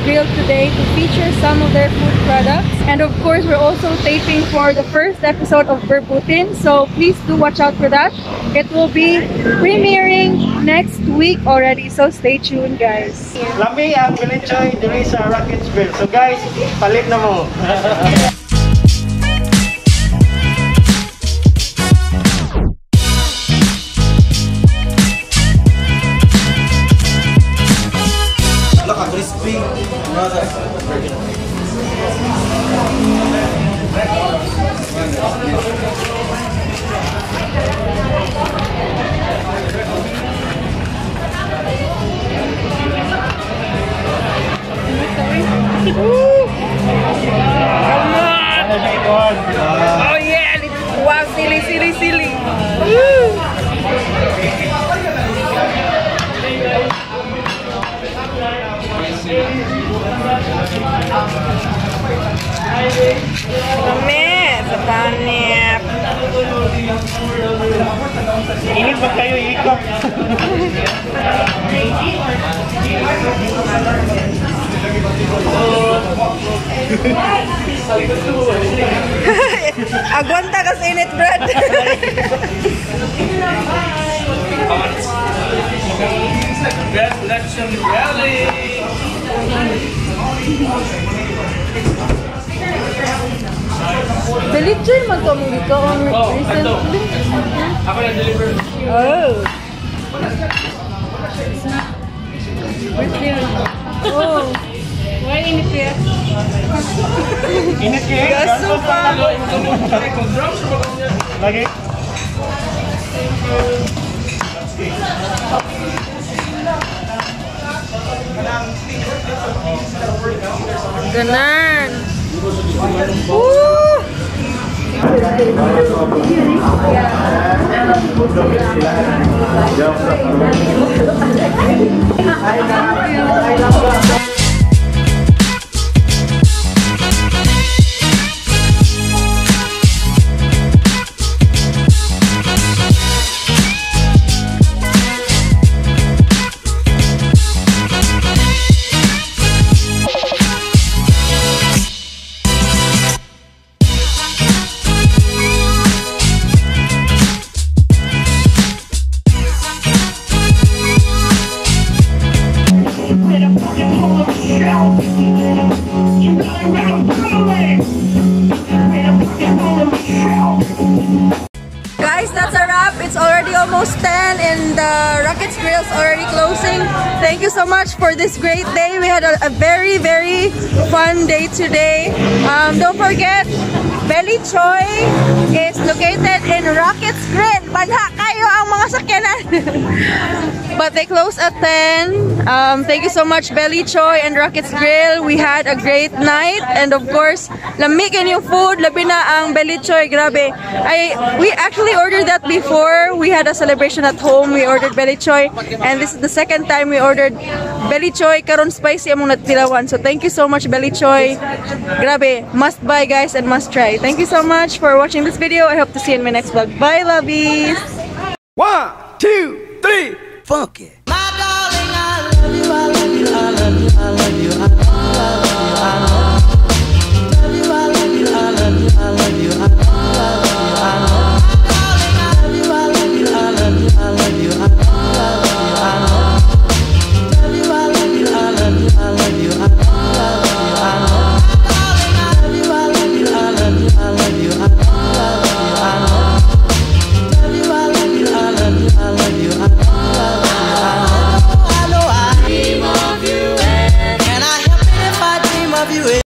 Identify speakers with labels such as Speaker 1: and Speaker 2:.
Speaker 1: Grill today to feature some of their food products. And of course, we're also taping for the first episode of Verbutin, so please do watch out for that. It will be premiering next week already, so stay tuned, guys.
Speaker 2: Lami ang Belichoy diri sa Rockets Grill. So guys, palit na mo.
Speaker 3: Crispy.
Speaker 1: Oh yeah! Wow, silly. Mami, sa panip.
Speaker 2: Init ba kayo ikot?
Speaker 1: Aguanta ka sa init, Brad. Belichoy man to mong dito recently.
Speaker 3: Ako na-deliver.
Speaker 1: Oh. Oh. Why init kaya?
Speaker 2: Init kayo?
Speaker 1: Gaso pa.
Speaker 2: Lagi?
Speaker 1: Ganan. Woo! Guys, that's a wrap. It's already almost 10 and the Rockets Grill's already closing. Thank you so much for this great day. We had a very, very fun day today. Don't forget, Belichoy is located in Rockets Grill. Banha kayo ang mga sakyanan. But they close at 10. Thank you so much, Belichoy and Rockets Grill. We had a great night, and of course, lamikin yung food. Labi na ang Belichoy, grabe. We actually ordered that before. We had a celebration at home. We ordered Belichoy, and this is the second time we ordered Belichoy. Karon spicy among natilawan. So thank you so much, Belichoy. Grabe, must buy, guys, and must try. Thank you so much for watching this video. I hope to see you in my next vlog. Bye, lovies.
Speaker 3: 1, 2, 3, funk it.